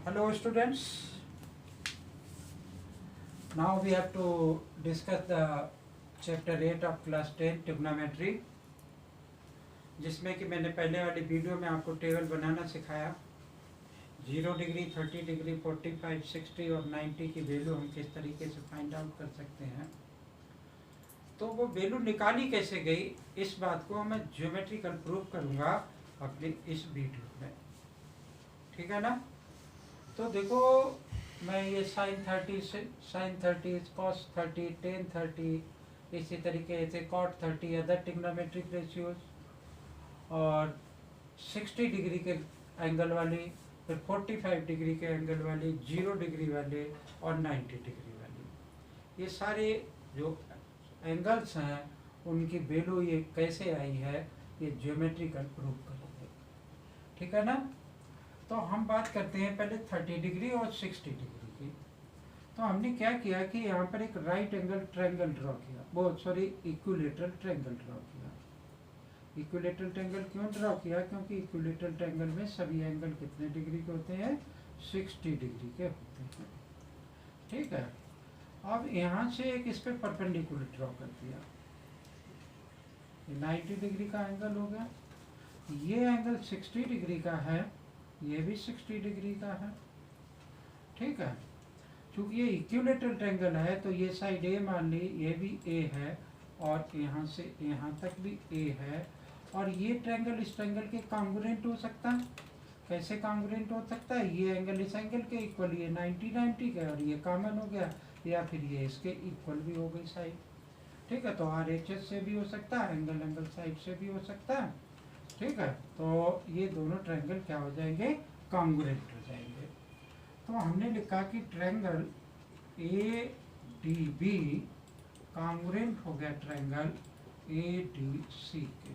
Hello students, now we have to discuss the chapter 8 of class 10 trigonometry, जिसमें कि मैंने पहले वाली वीडियो में आपको टेबल बनाना सिखाया। 0 डिग्री, 30 डिग्री, 45, 60 और 90 की वैल्यू हम किस तरीके से फाइंड आउट कर सकते हैं। तो वो वैल्यू निकाली कैसे गई, इस बात को मैं ज्योमेट्रिकल प्रूफ करूँगा अपनी इस वीडियो में, ठीक है ना। तो देखो, मैं ये साइन 30 से साइन 30, कॉस 30, टेन 30, इसी तरीके से कॉट 30 अदर ट्रिग्नोमेट्रिक रेशियोज, और 60 डिग्री के एंगल वाली, फिर 45 डिग्री के एंगल वाली, 0 डिग्री वाले और 90 डिग्री वाली, ये सारे जो एंगल्स हैं उनकी वैल्यू ये कैसे आई है, ये ज्योमेट्रिकल प्रूफ करेंगे, ठीक है ना। तो हम बात करते हैं पहले 30 डिग्री और 60 डिग्री की। तो हमने क्या किया कि यहाँ पर एक राइट एंगल ट्रायंगल ड्रॉ किया, बहुत सॉरी इक्विलेटरल ट्रायंगल ड्रॉ किया। इक्विलेटरल ट्रायंगल क्यों ड्रॉ किया, क्योंकि इक्विलेटरल ट्रायंगल में सभी एंगल कितने डिग्री के होते हैं, 60 डिग्री के होते हैं, ठीक है। अब यहाँ से एक इस पर परपेंडिकुलर ड्रॉ कर दिया, 90 डिग्री का एंगल हो गया। ये एंगल 60 डिग्री का है, ये भी 60 डिग्री का है, ठीक है। चूंकि ये इक्विलेटरल ट्रायंगल है तो ये साइड ए मान ली, ये भी ए है, और यहाँ से यहाँ तक भी ए है, और ये ट्रायंगल इस ट्रायंगल के कॉन्ग्रुएंट हो सकता है। कैसे कॉन्ग्रुएंट हो सकता है, ये एंगल इस एंगल के इक्वल, ये 90 का, और ये कॉमन हो गया, या फिर ये इसके इक्वल भी हो गई साइड, ठीक है। तो RHS से भी हो सकता है, एंगल एंगल साइड से भी हो सकता है, ठीक है। तो ये दोनों ट्रायंगल क्या हो जाएंगे, कॉन्ग्रुएंट हो जाएंगे। तो हमने लिखा कि ट्रायंगल ADB कॉन्ग्रुएंट हो गया ट्रायंगल ADC के।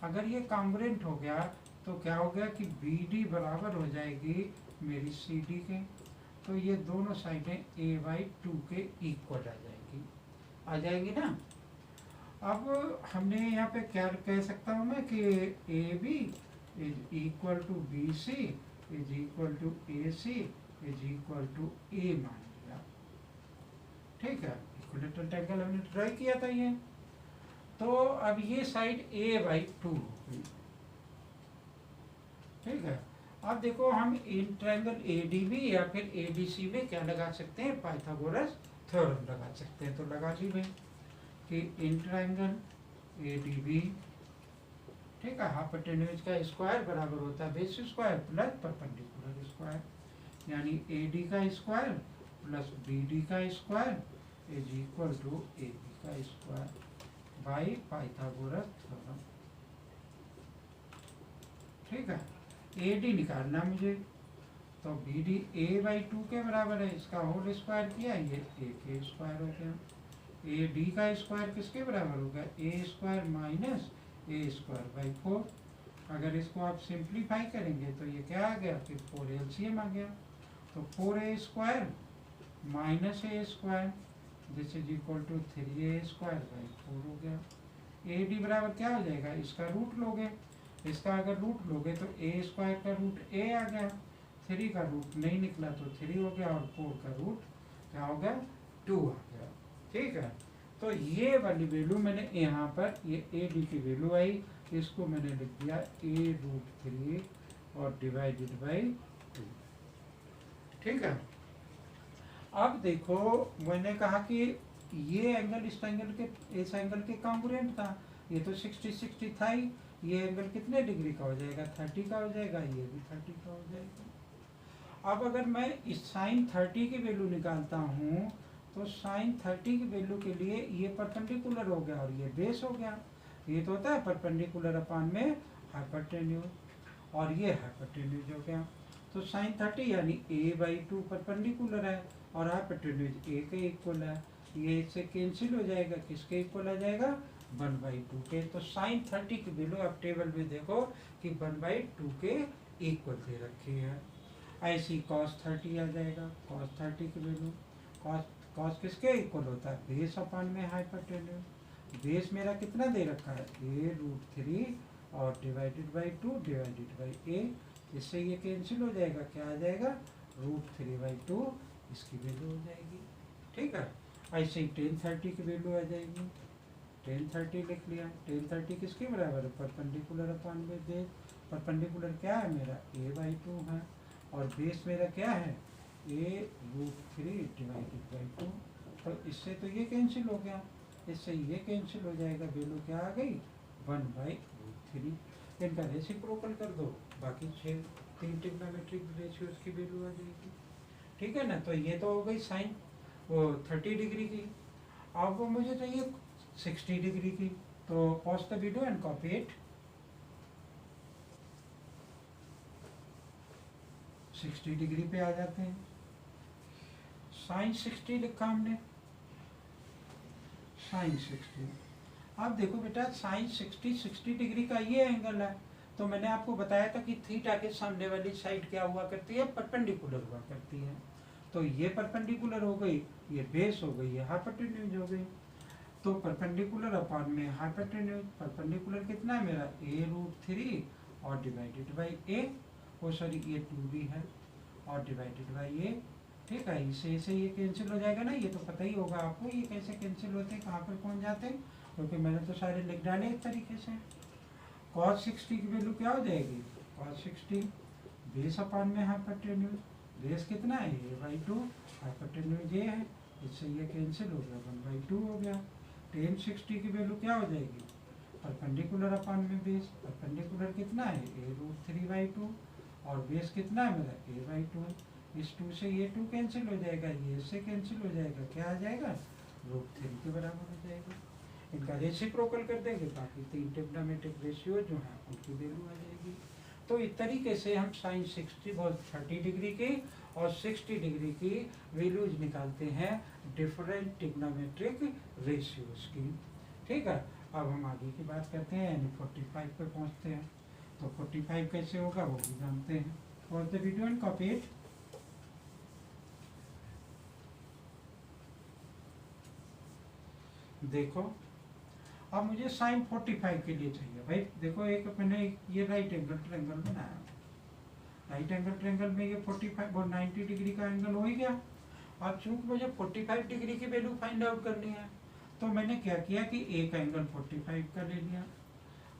अगर ये कॉन्ग्रुएंट हो गया तो क्या हो गया कि BD बराबर हो जाएगी मेरी CD के। तो ये दोनों साइडें A/2 के इक्वल आ जाएंगी ना। अब हमने यहाँ पे क्या कह सकता हूँ मैं कि AB is equal to BC is equal to AC is equal to A मान लिया, ठीक है। इक्विलेटरल ट्रायंगल हमने ट्राई किया था ये। तो अब ये साइड A/2 हो गई, ठीक है। अब देखो, हम इन ट्रायंगल ADB या फिर ADC में क्या लगा सकते हैं, पाइथागोरस थ्योरम लगा सकते हैं। तो लगा ली भाई कि इन ट्रायंगल ADB, ठीक है, हाइपोटेन्यूज का स्क्वायर बराबर होता है base square plus perpendicular square, यानी AD का स्क्वायर प्लस BD का square is equal to AB का स्क्वायर बाई पाइथागोरस थ्योरम, ठीक है। AD निकालना मुझे, तो BD A/2 के बराबर है, इसका होल स्क्वायर किया, ये A के स्क्वायर हो गया। AD का स्क्वायर किसके बराबर हो गया, A square minus A square by 4। अगर इसको आप सिंप्लीफाई करेंगे तो ये क्या आ गया, फिर 4 LCM आ गया। तो 4A square minus A square this is equal to 3A square by 4 हो गया। AD बराबर क्या हो जाएगा, इसका रूट लोगे, इसका अगर रूट लोगे तो A स्क्वायर का रूट A आ गया, 3 का रूट नहीं निकला तो 3 हो गया, और 4 का रूट क्या हो गया, 2 आ गया, ठीक है। तो ये वाली वैल्यू मैंने यहाँ पर, ये AD की वैल्यू आई, इसको मैंने लिख दिया A√3 और डिवाइडेड बाई 2, ठीक है। अब देखो, मैंने कहा कि ये एंगल इस एंगल के, इस एंगल के कॉन्ग्रुएंट था, ये तो 60 था ही, ये एंगल कितने डिग्री का हो जाएगा, 30 का हो जाएगा, ये भी 30 का हो जाएगा। अब अगर मैं इस साइन 30 की वैल्यू निकालता हूँ, तो साइन 30 की वैल्यू के लिए ये परपेंडिकुलर हो गया और ये बेस हो गया। ये तो होता है परपेंडिकुलर अपान में हाइपोटेन्यूज, और ये हाइपोटेन्यूज हो गया। तो साइन 30 यानी A/2 परपेंडिकुलर है और हाइपोटेन्यूज A के इक्वल है, ये इससे कैंसिल हो जाएगा, किसके इक्वल आ जाएगा, 1/2 के। तो साइन 30 की वैल्यू आप टेबल में देखो कि 1/2 के इक्वल दे रखी है। ऐसी cos 30 आ जाएगा, cos 30 की वैल्यू, cos किसके इक्वल होता है, बेस अपान में हाइपोटेन्यूज। बेस मेरा कितना दे रखा है, A√3 और divided by 2 divided by A, इससे ये कैंसिल हो जाएगा, क्या आ जाएगा, √3/2 इसकी वैल्यू हो जाएगी। ठीक है, ऐसे ही tan 30 की वैल्यू आ जाएगी, tan 30 लिख लिया। tan 30 किसके बराबर है, परपेंडिकुलर अपॉन में बेस। परपेंडिकुलर क्या है मेरा, a/2 है, और बेस मेरा क्या है, a√3/2। तो इससे तो ये कैंसिल हो गया, इससे ये कैंसिल हो जाएगा, वैल्यू क्या आ गई, 1/√3। इनका रेसिप्रोकल कर दो, बाकी 3 ट्रिग्नोमेट्रिक रेशियोज की वैल्यू आ जाएगी। ठीक है ना, तो ये तो हो गई साइन वो 30 डिग्री की। अब वो मुझे चाहिए 60 डिग्री की, तो pause the video and copy it. 60 degree पे आ जाते हैं, साइन 60 लिखा हमने, साइन 60। अब देखो बेटा, साइन 60 डिग्री का ये एंगल है, तो मैंने आपको बताया था कि थीटा के सामने वाली साइड क्या हुआ करती है, परपेंडिकुलर हुआ करती है। तो ये परपेंडिकुलर हो गई, ये बेस हो गई, ये हाइपोटेन्यूज हो गई। तो परपेंडिकुलर अपॉन में हाइपोटेन्यूज, परपेंडिकुलर कितना है मेरा, a√3 और divided by a, oh sorry ये 2b है, और डिवाइडेड बाई a। ठीक है, इसे ये कैंसिल हो जाएगा ना, ये तो पता ही होगा आपको ये कैसे कैंसिल होते हैं, कहाँ पर पहुँच जाते हैं, क्योंकि मैंने तो सारे लिख डाले एक तरीके से। cos 60 की वैल्यू क्या हो जाएगी, cos 60 बेस अपॉन में हाइपोटेन्यूज, बेस कितना है, a/2, हाइपोटेन्यूज ये है, इससे ये कैंसिल हो गया, 1/2 हो गया। tan 60 की वैल्यू क्या हो जाएगी, परपेंडिकुलर अपॉन में बेस, परपेंडिकुलर कितना है, a√3/2, और बेस कितना है मेरा, a/2। इस 2 से ये 2 कैंसिल हो जाएगा, ये इससे कैंसिल हो जाएगा, क्या आ जाएगा, √3 के बराबर हो जाएगा। इनका रेसिप्रोकल कर देंगे, बाकी 3 ट्रिग्नोमेट्रिक रेशियो जो है उनकी वैल्यू आ जाएगी। तो इस तरीके से हम साइन 30 डिग्री की और 60 डिग्री की वैल्यूज निकालते हैं डिफरेंट ट्रिग्नोमेट्रिक रेशियोज की। ठीक है, अब हम आगे की बात करते हैं, यानी 45 पे पहुंचते हैं। तो 45 कैसे होगा वो भी जानते हैं। Watch the video and copy it. देखो, अब मुझे साइन 45 के लिए चाहिए भाई। देखो, एक मैंने ये राइट एंगल ट्रायंगल बनाया, राइट एंगल ट्रायंगल में ये 45 और 90 डिग्री का एंगल हो ही गया। अब चूंकि मुझे 45 डिग्री की वैल्यू फाइंड आउट करनी है, तो मैंने क्या किया कि एक एंगल 45 का ले लिया।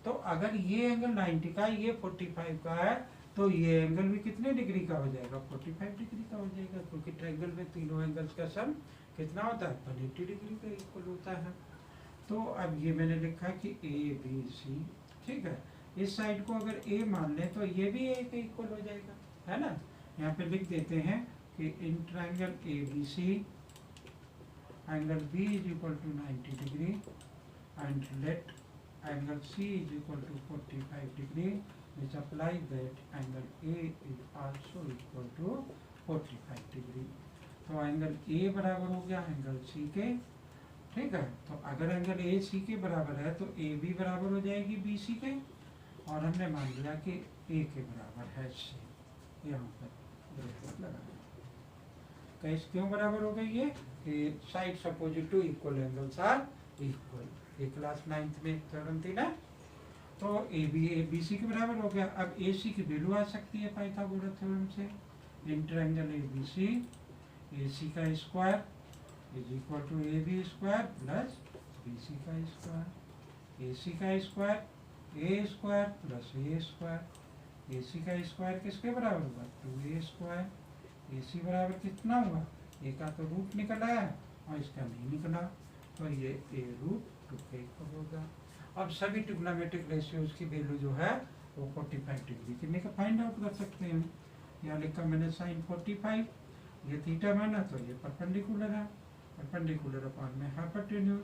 तो अगर ये एंगल 90 का, ये 45 का है, तो ये एंगल भी कितने डिग्री का हो जाएगा, 45 डिग्री का हो जाएगा, क्योंकि ट्रायंगल में तीनों एंगल्स का सम कितना होता है, 180 डिग्री का इक्वल होता है। तो अब ये मैंने लिखा कि ABC, ठीक है, इस साइड को अगर A मान लें तो ये भी A के इक्वल हो जाएगा, है ना। यहाँ पे लिख देते हैं कि in triangle ABC angle B is equal to 90 degree and let angle C is equal to 45 degree, which applies that angle A is also equal to 45 degree. तो एंगल A बराबर हो गया एंगल C के। ठीक है, तो अगर angle A सी के बराबर है तो ए बी बराबर हो जाएगी बी सी के, और हमने मान लिया कि ए के बराबर है सी। यहाँ पर ब्रैकेट लगाना, कैसे क्यों बराबर हो गई ये, कि sides opposite to equal angles are equal. ये क्लास 9th में थ्योरम थी ना। तो ए बी सी के बराबर हो गया। अब ए सी की वैल्यू आ सकती है पाइथागोरस थ्योरम से, इन ट्रायंगल ए सी का square is equal to AB square plus BC का स्क्वायर। AC का square A square plus A square. AC का स्क्वायर किसके बराबर होगा, 2A स्क्वायर। AC बराबर कितना हुआ, A का तो रूट निकल आया और इसका नहीं निकला, तो ये A√2 के इक्वल होगा। अब सभी ट्रिग्नोमेट्रिक रेशियोज की वैल्यू जो है वो 45 डिग्री की निकल फाइंड आउट कर सकते हैं। यहाँ लिखा मैंने साइन 45, ये थीटा माना तो ये परपेंडिकुलर है, परपेंडिकुलर अपॉन में हाइपोटेन्यूज,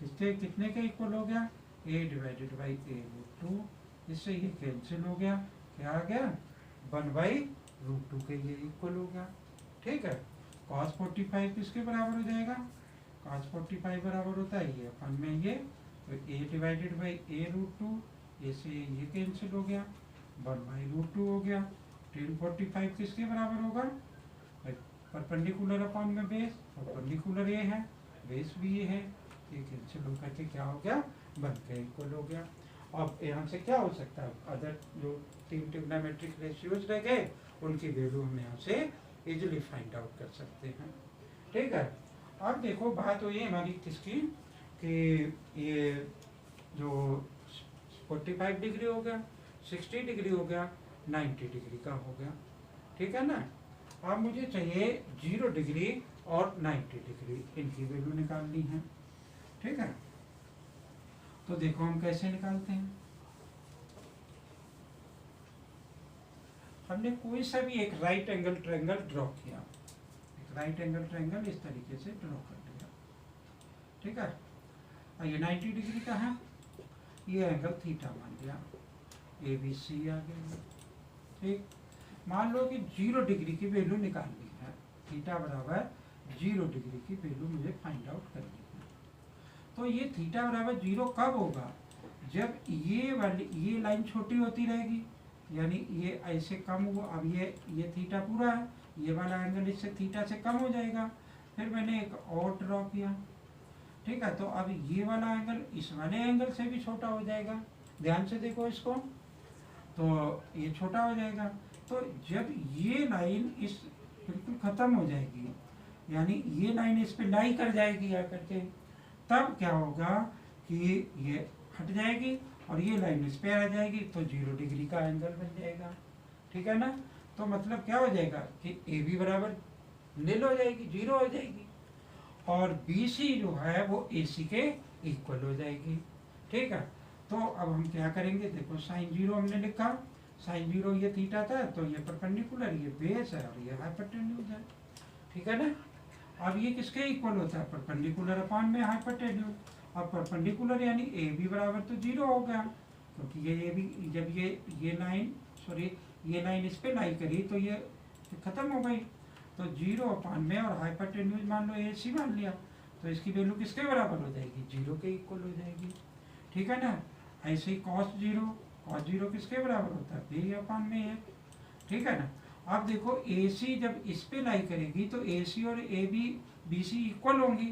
किसके कितने के इक्वल हो गया, a डिवाइडेड बाई a√2। इससे ये कैंसिल हो गया, क्या आ गया, 1/√2 के ये इक्वल होगा। ठीक है, cos 45 किसके बराबर हो जाएगा, cos 45 बराबर होता है ये अपन में ये, तो a divided by a√2, a से ये कैंसिल हो गया, 1/√2 हो गया। tan 45 किसके बराबर होगा, परपेंडिकुलर अपॉन में बेस, परपेंडिकुलर ये है, बेस भी ये है, ये कैंसिल होकर के क्या हो गया, 1 के इक्वल हो गया। अब यहाँ से क्या हो सकता है, अदर जो 3 ट्रिग्नोमेट्रिक रेशियोज रह गए उनकी वैल्यू हम यहाँ से इजीली फाइंड आउट कर सकते हैं। ठीक है, अब देखो बात हुई हमारी किसकी कि ये जो 45 डिग्री हो गया, 60 डिग्री हो गया, 90 डिग्री का हो गया। ठीक है ना, अब मुझे चाहिए 0 डिग्री और 90 डिग्री, इनकी वैल्यू निकालनी है। ठीक है, तो देखो हम कैसे निकालते हैं। हमने कोई सा भी एक राइट एंगल ट्रायंगल ड्रॉ किया, एक राइट एंगल ट्रायंगल इस तरीके से ड्रॉ कर लिया। ठीक है, और ये 90 डिग्री का है, ये एंगल थीटा मान लिया, ए बी सी आ गया। ठीक, मान लो कि 0 डिग्री की वैल्यू निकालनी है, थीटा बराबर 0 डिग्री की वैल्यू मुझे फाइंड आउट करनी है। तो ये थीटा बराबर 0 कब होगा, जब ये लाइन छोटी होती रहेगी, यानी ये ऐसे कम हुआ, अब ये थीटा पूरा है, ये वाला एंगल इससे थीटा से कम हो जाएगा। फिर मैंने एक और ड्रॉ किया। ठीक है, तो अब ये वाला एंगल इस वाले एंगल से भी छोटा हो जाएगा, ध्यान से देखो इसको, तो ये छोटा हो जाएगा। तो जब ये लाइन इस बिल्कुल खत्म हो जाएगी, यानी ये लाइन इस पे लाई कर जाएगी आकर के, तब क्या होगा कि ये हट जाएगी और ये लाइन इस पे आ जाएगी, तो 0 डिग्री का एंगल बन जाएगा। ठीक है ना, तो मतलब क्या हो जाएगा कि ए बी बराबर निल हो जाएगी, 0 हो जाएगी, और बी सी जो है वो ए सी के इक्वल हो जाएगी। ठीक है, तो अब हम क्या करेंगे, देखो साइन 0 हमने लिखा, साइन 0 ये थीटा था, तो ये परपेंडिकुलर, ये बेस है और ये हाइपोटेन्यूज है। ठीक है ना, अब ये किसके इक्वल होता है, परपेंडिकुलर अपॉन में हाइपोटेन्यूज। अब परपेंडिकुलर यानी ए बी बराबर तो 0 हो गया, क्योंकि ये भी जब ये लाइन ये लाइन इस पे लाई करी तो ये खत्म हो गई, तो 0 अपॉन में और हाइपोटेन्यूज मान लो ए सी मान लिया, तो इसकी वैल्यू किसके बराबर हो जाएगी, 0 के इक्वल हो जाएगी। ठीक है ना, ऐसे ही कॉस 0 किसके बराबर होता है, बी अपॉन में है। ठीक है ना, अब देखो ए सी जब इस पे लाई करेगी तो ए सी और A B B C equal होंगी,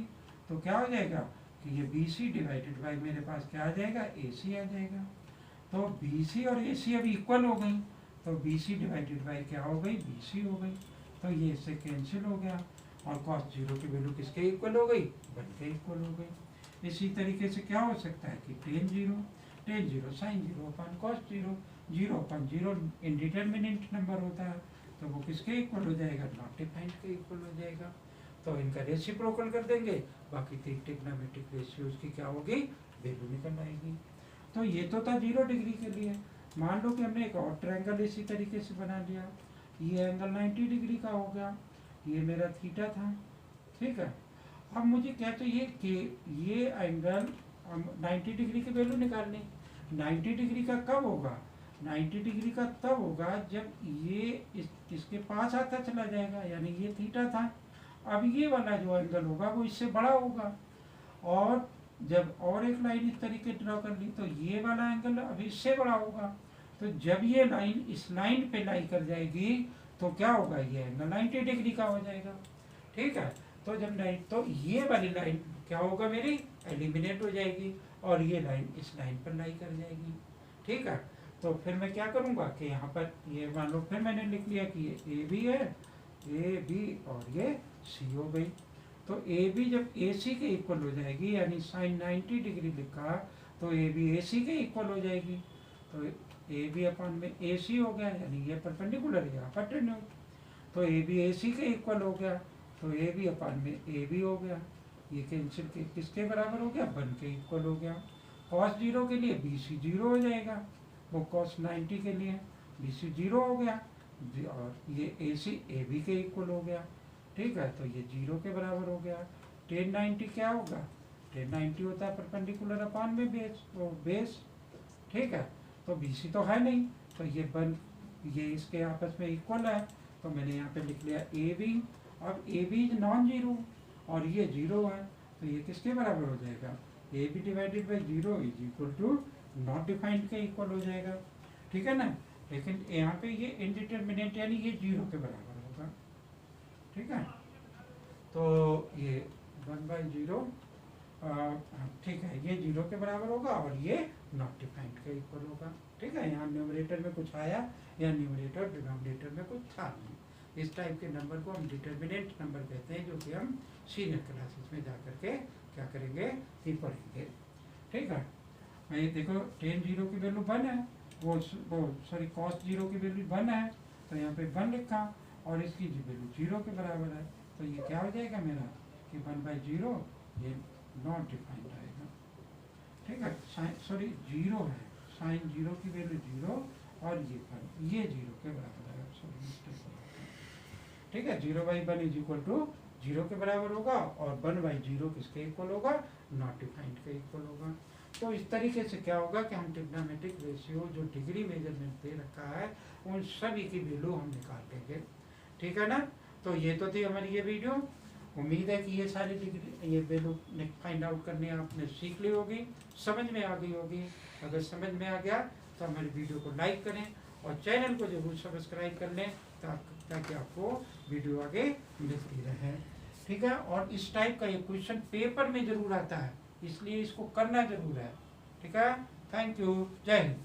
तो क्या हो जाएगा कि ये बी सी डिवाइडेड बाई मेरे पास क्या आ जाएगा, ए सी आ जाएगा। तो बी सी और ए सी अभी इक्वल हो गई, तो बी सी डिवाइडेड बाई क्या हो गई, बी सी हो गई, तो ये इससे कैंसिल हो गया, और कॉस 0 की वैल्यू किसके इक्वल हो गई, 1 के इक्वल हो गई। इसी तरीके से क्या हो सकता है कि tan zero sine 0 upon cos 0, 0 upon 0 indeterminate number होता है, तो वो किसके इक्वल हो जाएगा, नॉट डिफाइंड के इक्वल हो जाएगा। तो इनका रेसिप्रोकल कर देंगे, बाकी ट्रिग्नोमेट्रिक रेशियोज की क्या होगी, वैल्यू निकल आएगी। तो ये तो था 0 डिग्री के लिए। मान लो कि हमने एक और ट्रायंगल इसी तरीके से बना लिया, ये एंगल 90 डिग्री का हो गया, ये मेरा थीटा था। ठीक है, अब मुझे क्या चाहिए कि ये एंगल 90 डिग्री की वैल्यू निकालनी। 90 डिग्री का कब होगा, 90 डिग्री का तब होगा जब ये इसके पास आता चला जाएगा, यानी ये थीटा था, अब ये वाला जो एंगल होगा वो इससे बड़ा होगा, और जब और एक लाइन इस तरीके ड्रॉ कर ली तो ये वाला एंगल अब इससे बड़ा होगा, तो जब ये लाइन इस लाइन पे लाई कर जाएगी तो क्या होगा, ये एंगल 90 डिग्री का हो जाएगा। ठीक है, तो जब तो ये वाली लाइन क्या होगा, मेरी एलिमिनेट हो जाएगी, और ये लाइन इस लाइन पर लाई कर जाएगी। ठीक है, तो फिर मैं क्या करूँगा कि यहाँ पर ये मान लो फिर मैंने लिख लिया कि ये ए बी है, ए बी और ये सी हो गई, तो ए बी जब ए सी के इक्वल हो जाएगी, यानी साइन 90 डिग्री लिखा, तो ए बी ए सी के इक्वल हो जाएगी, तो ए बी अपॉन में ए सी हो गया, यानी ये परपेंडिकुलर है हाइपोटेन्यूज, तो ए बी ए सी के इक्वल हो गया, तो ए बी अपॉन में ए बी हो गया, ये कैंसिल के किसके बराबर हो गया, 1 के इक्वल हो गया। कॉस 0 के लिए बी सी 0 हो जाएगा, वो कॉस 90 के लिए बी सी 0 हो गया, और ये ए सी ए बी के इक्वल हो गया। ठीक है, तो ये 0 के बराबर हो गया। टेन 90 क्या होगा, टेन 90 होता है परपेंडिकुलर अपॉन में बेस, तो बेस। ठीक है, तो बी सी तो है नहीं, तो ये इसके आपस में इक्वल है, तो मैंने यहाँ पे लिख लिया ए बी। अब A B is non zero और ये 0 है, तो ये किसके बराबर हो जाएगा, A B divided by 0 is equal to not defined के इक्वल हो जाएगा। ठीक है ना, लेकिन यहाँ पे ये इनडिटरमिनेट यानी ये 0 के बराबर होगा। ठीक है, तो ये 1/0 ठीक है, ये 0 के बराबर होगा और ये नॉट डिफाइंड के इक्वल होगा। ठीक है, यहाँ न्यूमरेटर में कुछ आया या न्यूमरेटर डिनोमिनेटर में कुछ था नहीं। इस टाइप के नंबर को हम डिटर्मिनेंट नंबर कहते हैं, जो कि हम सीनियर क्लासेस में जा करके क्या करेंगे, ही पढ़ेंगे। ठीक है, ये देखो टेन 0 की वैल्यू 1 है, वो सॉरी कॉस 0 की वैल्यू 1 है, तो यहाँ पे 1 लिखा और इसकी वैल्यू 0 के बराबर है, तो ये क्या हो जाएगा मेरा कि 1/0 ये नॉट डिफाइंड आएगा। ठीक है, सॉरी 0 है, साइन 0 की वैल्यू 0 और ये 0 के बराबर है, सॉरी मिस्टेक हो गया। ठीक है, 0/1 इज इक्वल टू 0 के बराबर होगा और 1/0 किसके इक्वल होगा, नॉट डिफाइंड के इक्वल होगा। तो इस तरीके से क्या होगा कि हम ट्रिग्नोमेट्रिक रेशियो जो डिग्री मेजरमेंट दे रखा है उन सभी की वैल्यू हम निकाल लेंगे। ठीक है ना, तो ये तो थी हमारी ये वीडियो। उम्मीद है कि ये सारी डिग्री ये वैल्यू फाइंड आउट करनी आपने सीख ली होगी, समझ में आ गई होगी। अगर समझ में आ गया तो हमारी वीडियो को लाइक करें और चैनल को जरूर सब्सक्राइब कर लें ताकि आपको वीडियो आगे मिलती रहे। ठीक है, और इस टाइप का ये क्वेश्चन पेपर में जरूर आता है, इसलिए इसको करना जरूर है। ठीक है, थैंक यू, जय हिंद।